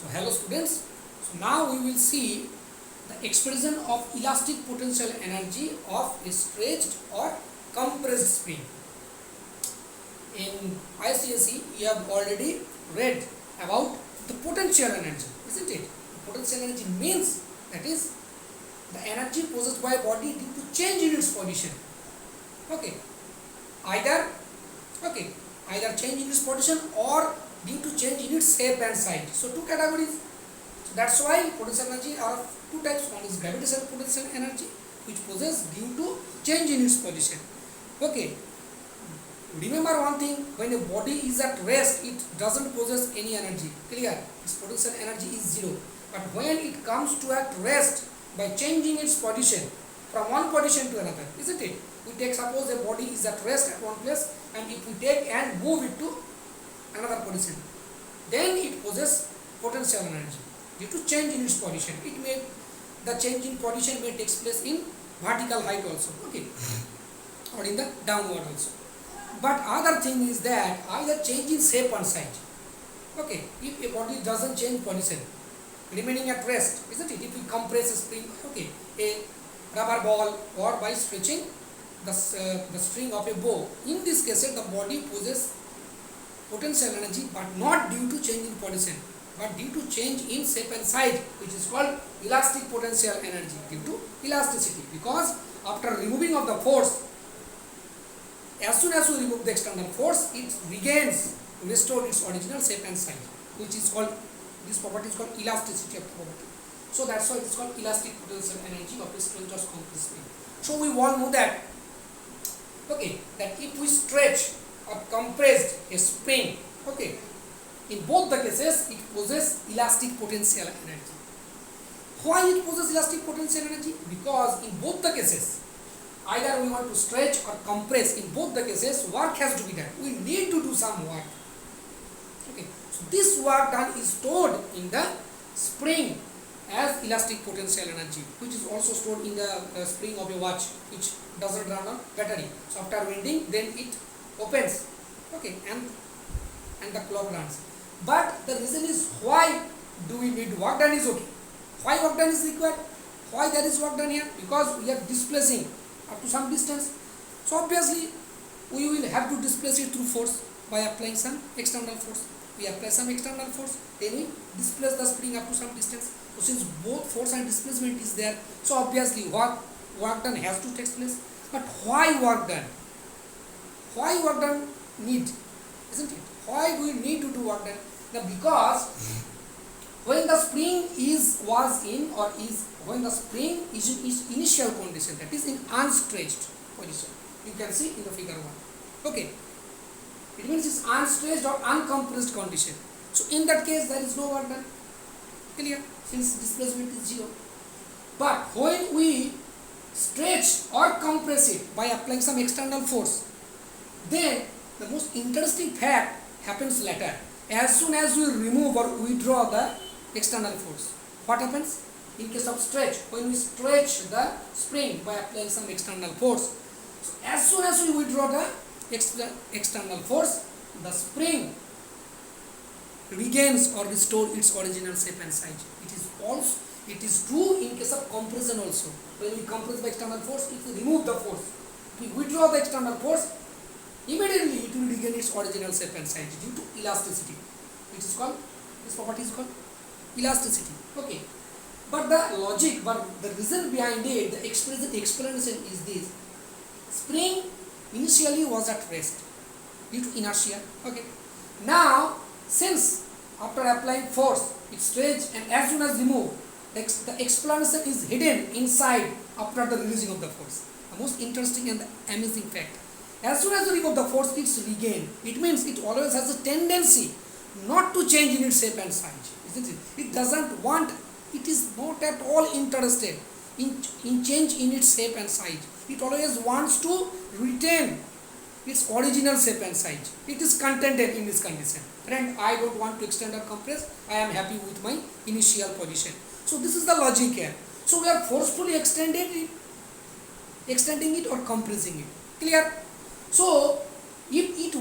So hello students, so now we will see the expression of elastic potential energy of a stretched or compressed spring. In ICSE you have already read about the potential energy, isn't it? Potential energy means that is the energy possessed by a body due to change in its position. Okay, either either change in its position or due to change in its shape and size. So two categories. So that's why potential energy are of two types. One is gravitational potential energy, which possesses due to change in its position. Okay. Remember one thing: when a body is at rest, it doesn't possess any energy. Clear? Its potential energy is zero. But when it comes to at rest by changing its position from one position to another, isn't it? We take suppose a body is at rest at one place, and if we take and move it to another position, then it possesses potential energy due to change in its position. The change in position may take place in vertical height also, okay, or in the downward also. But other thing is that either change in shape and size. Okay, if a body doesn't change position, remaining at rest, isn't it? If we compress a spring, okay, a rubber ball, or by stretching the string of a bow, in this case the body possesses potential energy, but not due to change in position, but due to change in shape and size, which is called elastic potential energy, due to elasticity. Because after removing of the force, as soon as we remove the external force, it regains, restores its original shape and size, which is called, this property is called elasticity of the property. So that's why it is called elastic potential energy of a stretched or compressed spring. So we all know that, okay, that if we stretch or compressed a spring, okay, in both the cases it possesses elastic potential energy. Why it possesses elastic potential energy? Because in both the cases, either we want to stretch or compress, in both the cases work has to be done. We need to do some work. Okay, so this work done is stored in the spring as elastic potential energy, which is also stored in the spring of a watch, which doesn't run on battery. So after winding, then it opens, okay, and the clock runs. But the reason is, why do we need work done is okay. Why work done is required? Why there is work done here? Because we are displacing up to some distance. So obviously we will have to displace it through force by applying some external force. We apply some external force, then we displace the spring up to some distance. So since both force and displacement is there, so obviously work done has to take place. But why work done? Why work done need? Isn't it? Why do we need to do work done? Now because when the spring when the spring is in its initial condition, that is in unstretched position, you can see in the figure 1. Okay, it means it's unstretched or uncompressed condition. So in that case there is no work done. Clear? Since displacement is zero. But when we stretch or compress it by applying some external force, then the most interesting fact happens later. As soon as we remove or withdraw the external force, what happens? In case of stretch, when we stretch the spring by applying some external force, so as soon as we withdraw the external force, the spring regains or restores its original shape and size. It is true in case of compression also. When we compress by external force, it will remove the force. If we withdraw the external force, immediately it will regain its original shape and size due to elasticity, which is called, this property is called elasticity. Okay, but the reason behind it, the explanation is this: spring initially was at rest due to inertia. Okay, now since after applying force it stretched, and as soon as removed, the explanation is hidden inside after the releasing of the force. The most interesting and the amazing fact: as soon as you remove the force, it's regained. It means it always has a tendency not to change in its shape and size, isn't it? It doesn't want, it is not at all interested in change in its shape and size. It always wants to retain its original shape and size. It is contented in this condition. Friend, I don't want to extend or compress. I am happy with my initial position. So this is the logic here. So we are forcefully extending it or compressing it. Clear? So if it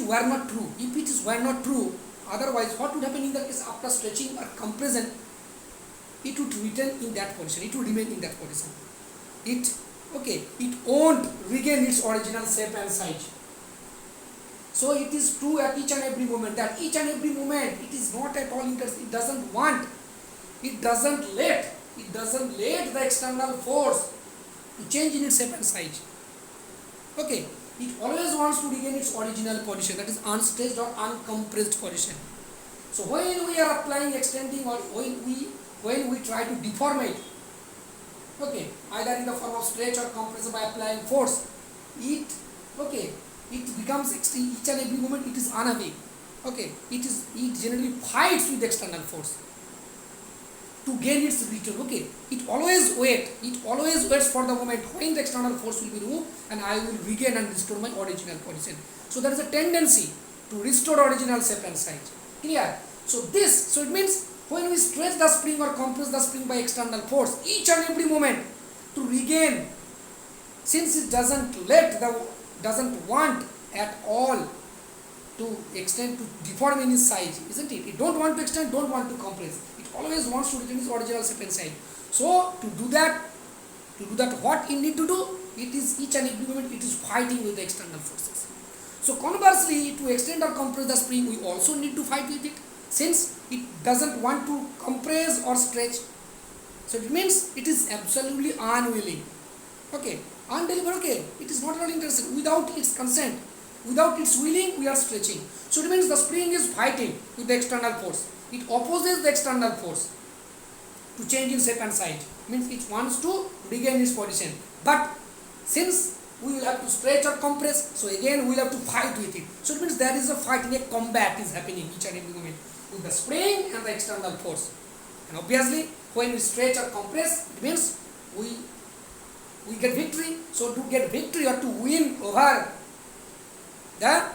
were not true, Otherwise, what would happen in the case after stretching or compression? It would return in that position. It would remain in that position. It won't regain its original shape and size. So it is true at each and every moment that each and every moment it is not at all interested. It doesn't want. It doesn't let the external force to change in its shape and size. Okay. It always wants to regain its original position, that is unstretched or uncompressed position. So when we are applying extending or when we try to deform it, okay, either in the form of stretch or compression by applying force, it becomes each and every moment it is unaware. Okay, it generally fights with the external force to gain its return. Okay, it always waits for the moment when the external force will be removed and I will regain and restore my original position. So there is a tendency to restore original shape and size. Clear? So it means when we stretch the spring or compress the spring by external force, each and every moment to regain, since it doesn't want at all to extend, to deform in its size, isn't it? It don't want to extend, don't want to compress. It always wants to retain its original shape and size. So to do that, what it need to do? It is each and every moment it is fighting with the external forces. So conversely, to extend or compress the spring, we also need to fight with it, since it doesn't want to compress or stretch. So it means it is absolutely unwilling. Okay, undelivered. Okay, it is not at all interested. Without its consent, without its willing, we are stretching. So it means the spring is fighting with the external force. It opposes the external force to change in shape and size. Means it wants to regain its position. But since we will have to stretch or compress, so again we will have to fight with it. So it means there is a fighting, a combat is happening each and every moment with the spring and the external force. And obviously, when we stretch or compress, it means we get victory. So to get victory or to win over the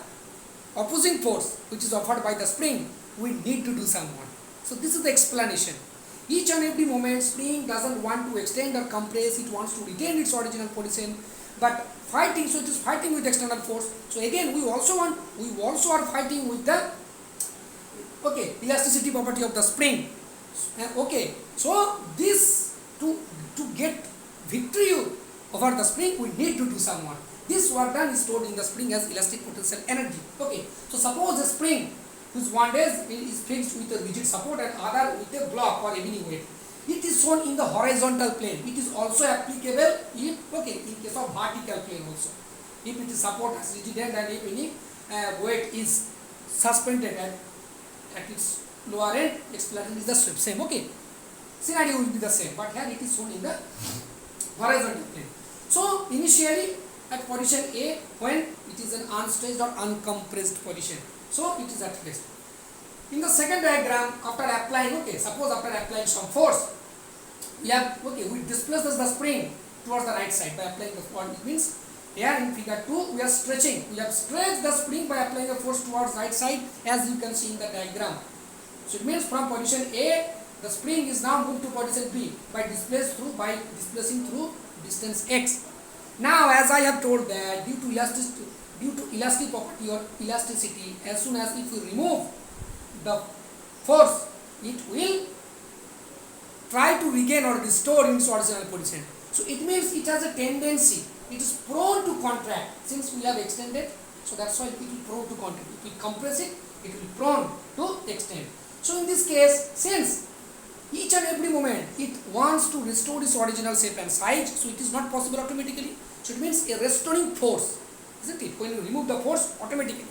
opposing force which is offered by the spring, we need to do somewhat. So this is the explanation. Each and every moment spring doesn't want to extend or compress, it wants to retain its original position, but fighting, so it is fighting with external force. So again we also are fighting with the elasticity property of the spring. Okay, so this to get victory over the spring, we need to do somewhat. This work done is stored in the spring as elastic potential energy. Okay, so suppose a spring whose one end is fixed with a rigid support and other with a block or ebony weight. It is shown in the horizontal plane. It is also applicable in case of vertical plane also. If it is support as rigid end and if any weight is suspended at its lower end, explanation is the same. Okay, scenario will be the same, but here it is shown in the horizontal plane. So initially at position A, when it is an unstretched or uncompressed position, so it is at rest. In the second diagram, after applying, suppose after applying some force, we displace the spring towards the right side by applying the force. It means here in figure 2 we are stretching. We have stretched the spring by applying a force towards right side, as you can see in the diagram. So it means from position A, the spring is now moved to position B by displacing through distance x. Now, as I have told that due to elastic property or elasticity, as soon as if we remove the force, it will try to regain or restore its original position. So it means it has a tendency, it is prone to contract since we have extended. So that's why it will be prone to contract. If we compress it, it will be prone to extend. So in this case, since each and every moment it wants to restore its original shape and size, so it is not possible automatically. So it means a restoring force, isn't it? When you remove the force, automatically,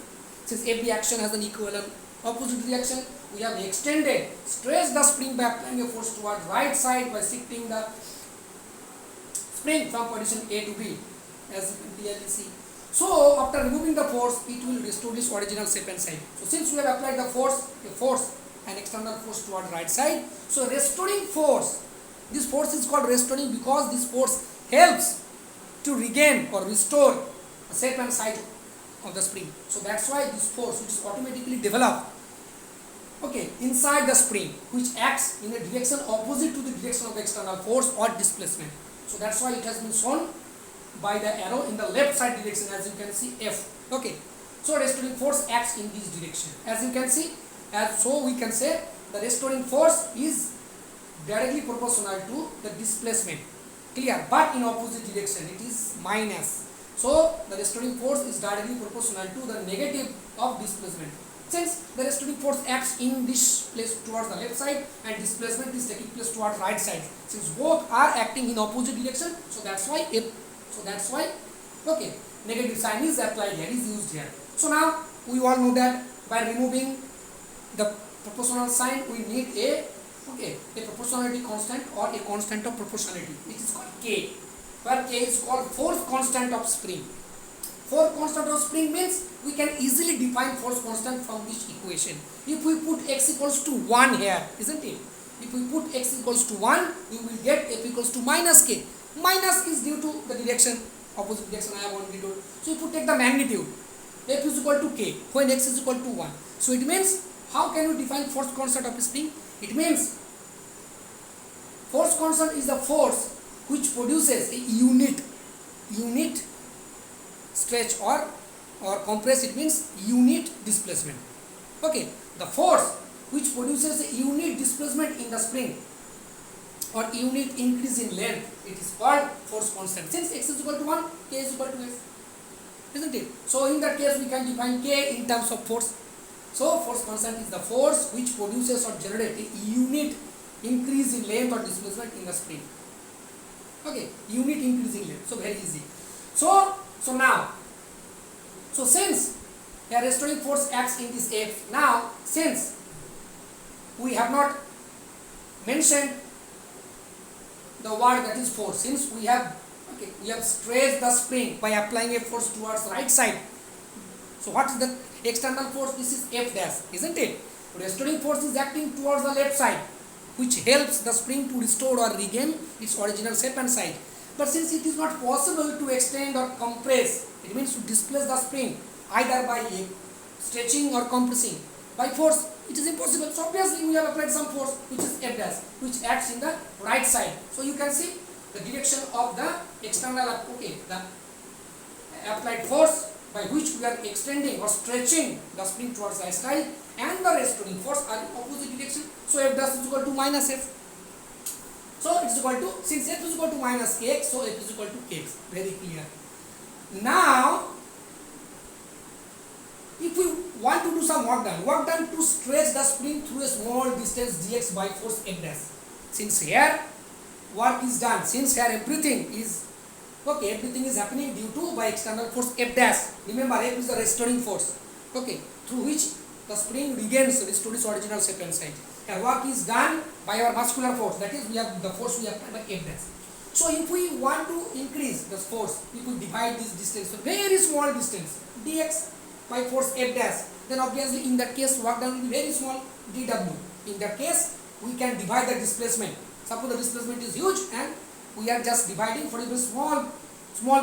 since every action has an equivalent opposite reaction, we have extended, stretched the spring by applying a force towards right side by shifting the spring from position A to B, as you can clearly see. So after removing the force, it will restore its original shape and size. So since we have applied the force, an external force towards right side, so restoring force, this force is called restoring because this force helps to regain or restore the shape and size of the spring. So that's why this force, which is automatically developed inside the spring, which acts in a direction opposite to the direction of the external force or displacement. So that's why it has been shown by the arrow in the left side direction, as you can see F. Okay, so restoring force acts in this direction. As you can see, As so we can say the restoring force is directly proportional to the displacement. Clear? But in opposite direction, it is minus. So the restoring force is directly proportional to the negative of displacement. Since the restoring force acts in this place towards the left side and displacement is taking place towards right side. Since both are acting in opposite direction, so that's why okay, negative sign is applied here, is used here. So now we all know that by removing the proportional sign, we need a proportionality constant or a constant of proportionality, which is called K, where K is called force constant of spring. Force constant of spring means we can easily define force constant from this equation. If we put x equals to 1 here, isn't it? If we put x equals to 1, we will get F equals to minus K. Minus is due to the direction, opposite direction I have already told. So if we take the magnitude, F is equal to K when x is equal to 1. So it means, how can we define force constant of spring? It means force constant is the force which produces a unit stretch or compress. It means unit displacement. Okay, the force which produces a unit displacement in the spring or unit increase in length, it is called force constant. Since x is equal to 1, K is equal to F, isn't it? So in that case we can define K in terms of force. So force constant is the force which produces or generates a unit increase in length or displacement in the spring. Okay, unit increase in length. So very easy. So now, since a restoring force acts in this F, now since we have not mentioned the word that is force, since we have stretched the spring by applying a force towards right side. So what is the external force? This is F dash, isn't it? Restoring force is acting towards the left side, which helps the spring to restore or regain its original shape and size. But since it is not possible to extend or compress, it means to displace the spring either by stretching or compressing by force, it is impossible. So obviously we have applied some force, which is F dash, which acts in the right side. So you can see the direction of the external, the applied force by which we are extending or stretching the spring towards the side, and the restoring force are in opposite direction. So F dash is equal to minus F. So it is equal to, since F is equal to minus Kx, so F is equal to Kx. Very clear. Now, if we want to do some work done to stretch the spring through a small distance dx by force F dash. Since here work is done, since here everything is happening due to by external force F dash. Remember, F is the restoring force, through which the spring regains, restores its original shape and size. Here work is done by our muscular force, that is we have the force we apply by F dash. So if we want to increase the force, we could divide this distance, so very small distance, dx by force F dash, then obviously in that case work done will be very small, dw. In that case we can divide the displacement. Suppose the displacement is huge and we are just dividing for a very small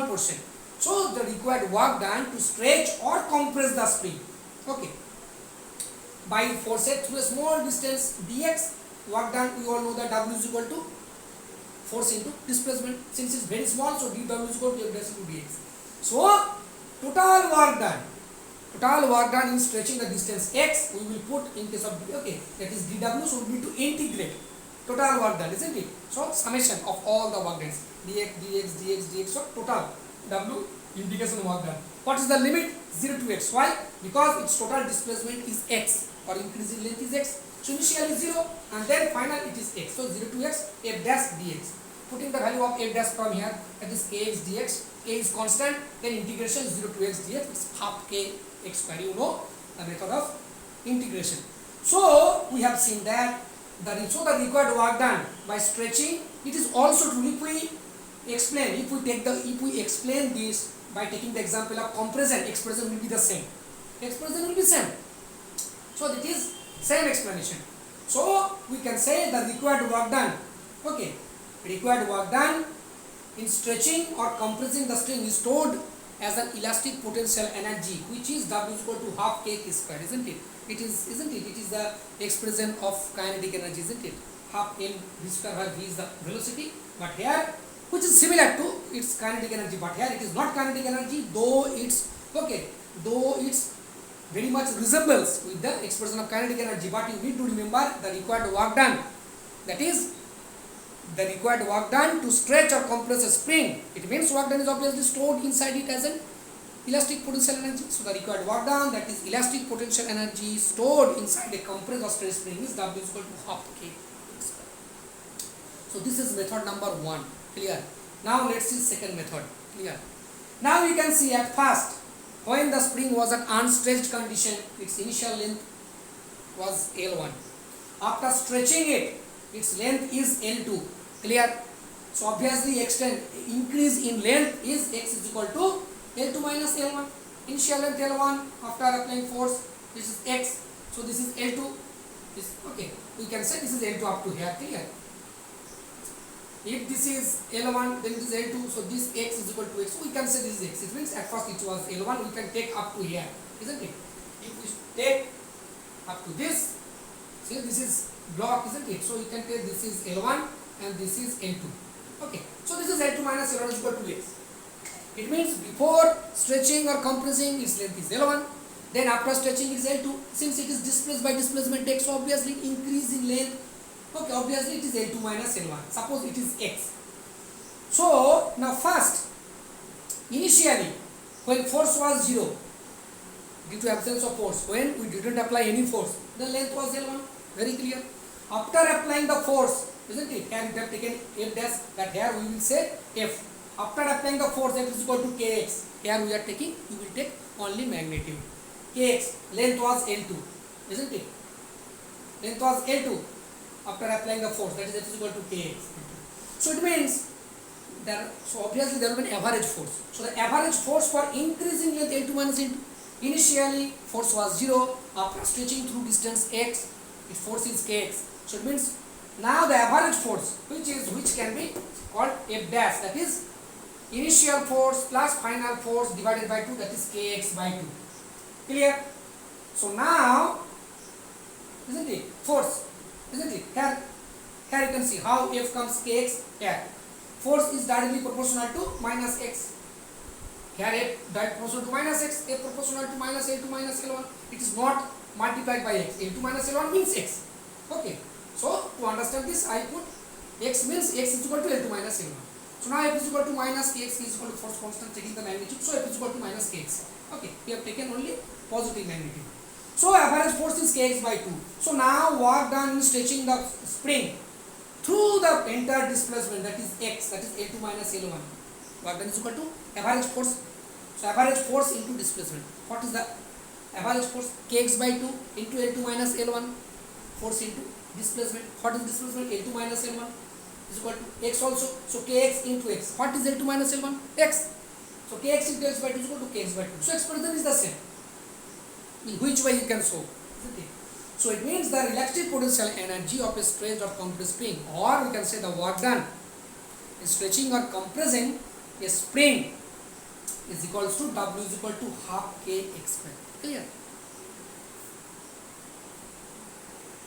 portion. So the required work done to stretch or compress the spring, by force through a small distance dx, work done, we all know that W is equal to force into displacement. Since it's very small, so dw is equal to F dash into dx. So total work done in stretching the distance x, we will put in case of that is dw, so we need to integrate total work done, isn't it? So summation of all the work done, dx, so total w integration work done. What is the limit? 0 to x. Why? Because its total displacement is x, or increase in length is x. So initially 0 and then final it is x. So 0 to x, F dash dx. Putting the value of F dash from here, that is kx dx. K is constant, then integration 0 to x dx, it's half k x square. You know the method of integration. So we have seen that the required work done by stretching, it is also true. If we explain this by taking the example of compression, expression will be the same. So that is same explanation. So we can say the required work done, required work done in stretching or compressing the string is stored as an elastic potential energy, which is W is equal to half k square, isn't it? It is the expression of kinetic energy, isn't it? Half m v square, where v is the velocity, but here, which is similar to its kinetic energy, but here it is not kinetic energy, though its very much resembles with the expression of kinetic energy, but you need to remember the required work done, that is the required work done to stretch or compress a spring. It means work done is obviously stored inside it as an elastic potential energy. So the required work done, that is elastic potential energy stored inside a compressed or stretched spring, is W is equal to half K square. So this is method number 1. Clear? Now let's see second method. Clear? Now we can see at first, when the spring was at unstretched condition, its initial length was L1. After stretching it, its length is L2. Clear? So obviously increase in length is X is equal to L2 minus L1. Initial length L1, after applying force, this is X. So this is L2. Okay, we can say this is L2 up to here. Clear? If this is L1, then this is L2, so this X is equal to X. So we can say this is X. It means at first it was L1, we can take up to here, isn't it? If we take up to this, see this is block, isn't it? So you can take this is L1 and this is L2. Okay, so this is L2 minus L1 is equal to X. It means before stretching or compressing, its length is L1. Then after stretching, it is L2. Since it is displaced by displacement X, so obviously increase in length. Okay, obviously it is L2 minus L1. Suppose it is X. So now first, initially, when force was 0, due to absence of force, when we didn't apply any force, the length was L1. Very clear. After applying the force, isn't it? Here we have taken F dash, that here we will say F. After applying the force, F is equal to Kx. Here we are taking, you will take only magnitude. Kx, length was L2, isn't it? Length was L2. After applying the force, that is F is equal to Kx. So it means, so obviously there will be an average force. So the average force for increasing length L2 minus L2. Initially, force was 0. After stretching through distance x, its force is Kx. So it means, now the average force, which can be called F dash, that is initial force plus final force divided by 2, that is Kx by 2. Clear? So now, isn't it? Force, isn't it? Here you can see how F comes Kx here. Force is directly proportional to minus x. Here F directly proportional to minus x, F proportional to minus L2 minus L1. It is not multiplied by x. L2 minus L1 means x. Okay. So to understand this, I put x means x is equal to L2 minus L1. So now F is equal to minus Kx is equal to force constant, taking the magnitude. So F is equal to minus Kx. Okay. We have taken only positive magnitude. So average force is Kx by 2. So now work done in stretching the spring through the entire displacement, that is x, that is L2 minus L1. Work done is equal to average force. So average force into displacement. What is the average force? Kx by 2 into L2 minus L1. Force into displacement. What is displacement? L2 minus L1 is equal to x also. So Kx into x. What is L2 minus L1? X. So Kx into x by 2 is equal to Kx by 2. So expression is the same. In which way you can solve? Isn't it? So it means the elastic potential energy of a stretched or compressed spring, or we can say the work done in stretching or compressing a spring, is equals to W is equal to half Kx square. Clear?